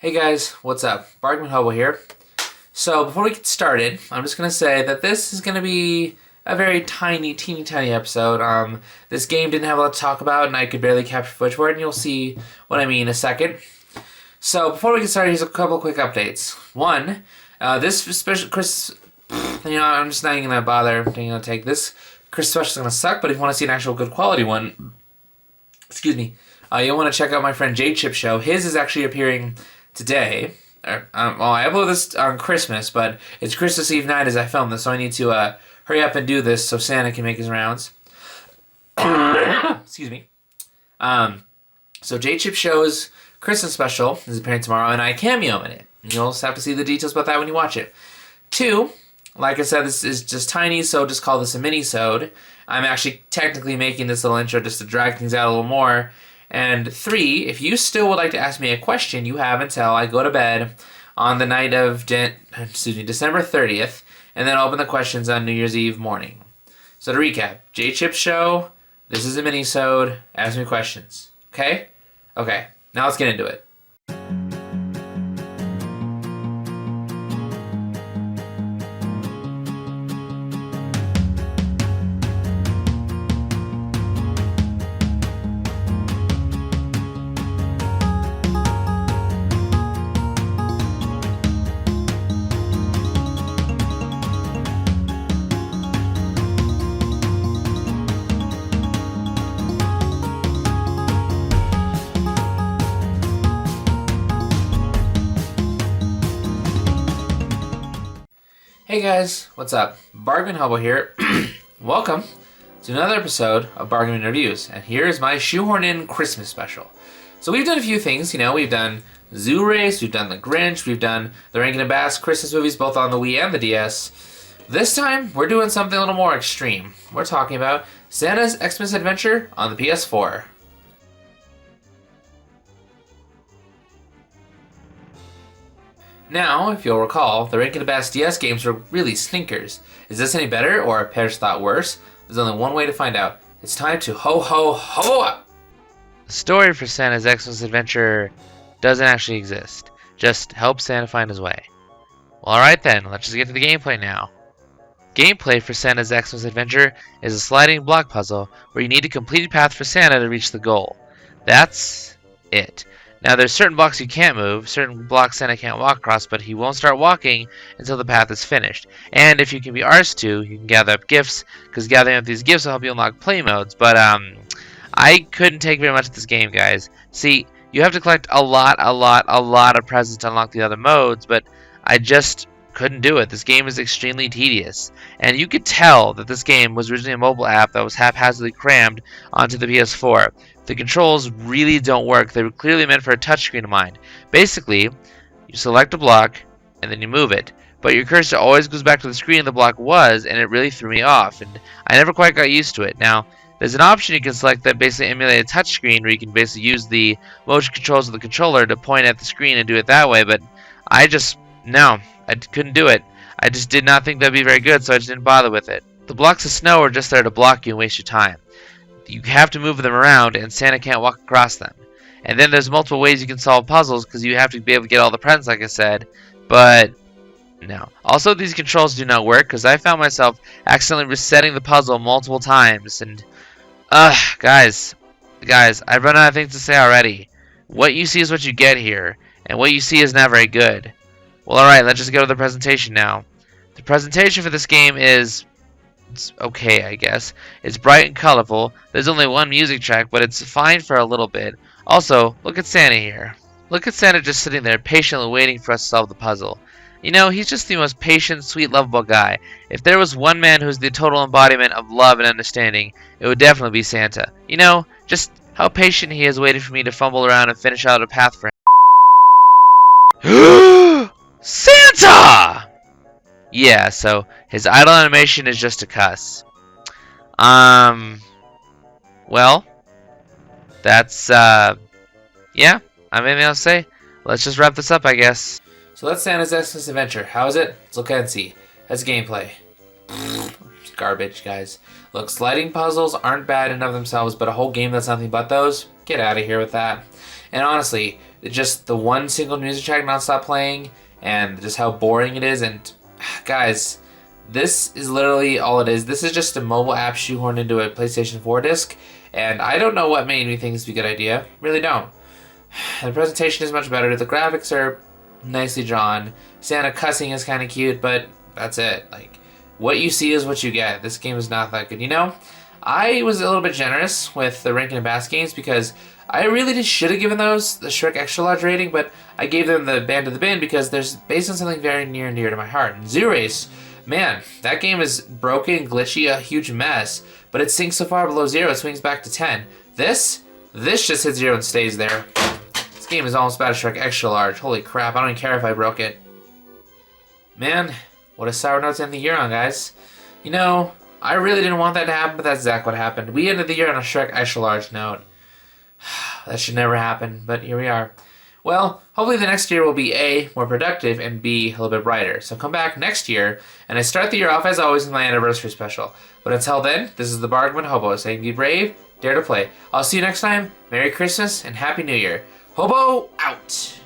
Hey guys, what's up? Hobo here. So before we get started, I'm just gonna say that this is gonna be a very teeny tiny episode. This game didn't have a lot to talk about, and I could barely capture footage for it, and you'll see what I mean in a second. So before we get started, here's a couple quick updates. One, this special I'm just not even gonna bother. I'm gonna take this. Chris special is gonna suck, but if you want to see an actual good quality one, you'll want to check out my friend J Chip show. His is actually appearing today. I upload this on Christmas, but it's Christmas Eve night as I film this, so I need to hurry up and do this so Santa can make his rounds. Excuse me. So J Chip show's Christmas special is appearing tomorrow, and I cameo in it. You'll just have to see the details about that when you watch it. Two, like I said, this is just tiny, so just call this a mini-sode. I'm actually technically making this little intro just to drag things out a little more. And three, if you still would like to ask me a question, you have until I go to bed on the night of December 30th, and then open the questions on New Year's Eve morning. So to recap, J Chip show, this is a mini-sode, ask me questions. Okay? Okay, now let's get into it. Hey guys, what's up? Hobo here. Welcome to another episode of Bargain Reviews, and here's my shoehorned in Christmas special. So we've done a few things, we've done Zoo Race, we've done The Grinch, we've done the Rankin and Bass Christmas movies both on the Wii and the DS. This time, we're doing something a little more extreme. We're talking about Santa's Xmas Adventure on the PS4. Now, if you'll recall, the Rankin and Bass DS games were really stinkers. Is this any better, or a Parrish thought worse? There's only one way to find out. It's time to ho up! The story for Santa's Xmas Adventure doesn't actually exist. Just help Santa find his way. Well, alright then, let's just get to the gameplay now. Gameplay for Santa's Xmas Adventure is a sliding block puzzle where you need a completed path for Santa to reach the goal. That's it. Now, there's certain blocks you can't move, certain blocks Santa can't walk across, but he won't start walking until the path is finished. And if you can be arsed to, you can gather up gifts, because gathering up these gifts will help you unlock play modes. But I couldn't take very much of this game, guys. See, you have to collect a lot of presents to unlock the other modes, but I just couldn't do it. This game is extremely tedious. And you could tell that this game was originally a mobile app that was haphazardly crammed onto the PS4. The controls really don't work. They were clearly meant for a touchscreen of mine. Basically, you select a block, and then you move it. But your cursor always goes back to the screen the block was, and it really threw me off. And I never quite got used to it. Now, there's an option you can select that basically emulates a touchscreen, where you can basically use the motion controls of the controller to point at the screen and do it that way. But I couldn't do it. I just did not think that'd be very good, so I just didn't bother with it. The blocks of snow are just there to block you and waste your time. You have to move them around, and Santa can't walk across them. And then there's multiple ways you can solve puzzles, because you have to be able to get all the presents, like I said. But no. Also, these controls do not work, because I found myself accidentally resetting the puzzle multiple times. And, guys, I've run out of things to say already. What you see is what you get here, and what you see is not very good. Well, alright, let's just go to the presentation now. The presentation for this game is... it's okay, I guess. It's bright and colorful. There's only one music track, but it's fine for a little bit. Also, look at Santa here. Look at Santa just sitting there patiently waiting for us to solve the puzzle. He's just the most patient, sweet, lovable guy. If there was one man who's the total embodiment of love and understanding, it would definitely be Santa. Just how patient he is waiting for me to fumble around and finish out a path for him. Santa! Yeah, so his idle animation is just a cuss. Well, that's, yeah, I have anything else to say? Let's just wrap this up, I guess. So that's Santa's Xmas Adventure. How is it? Let's look at it and see. That's gameplay. It's garbage, guys. Look, sliding puzzles aren't bad in of themselves, but a whole game that's nothing but those? Get out of here with that. And honestly, just the one single music track nonstop playing, and just how boring it is. And guys, this is literally all it is. This is just a mobile app shoehorned into a PlayStation 4 disc, and I don't know what made me think this would be a good idea. Really don't. The presentation is much better. The graphics are nicely drawn. Santa cussing is kind of cute, but that's it. Like, what you see is what you get. This game is not that good. You know, I was a little bit generous with the Rankin and Bass games because I really just should have given those the Shrek Extra Large rating, but I gave them the Band of the Bin because they're based on something very near and dear to my heart. And Zoo Race, man, that game is broken, glitchy, a huge mess, but it sinks so far below 0, it swings back to 10. This just hits 0 and stays there. This game is almost bad as Shrek Extra Large. Holy crap, I don't even care if I broke it. Man, what a sour note to end the year on, guys. You know, I really didn't want that to happen, but that's exactly what happened. We ended the year on a Shrek Extra Large note. That should never happen, but here we are. Well, hopefully the next year will be A, more productive, and B, a little bit brighter. So come back next year, and I start the year off as always with my anniversary special. But until then, this is the Bargain Hobo saying be brave, dare to play. I'll see you next time. Merry Christmas and Happy New Year. Hobo out!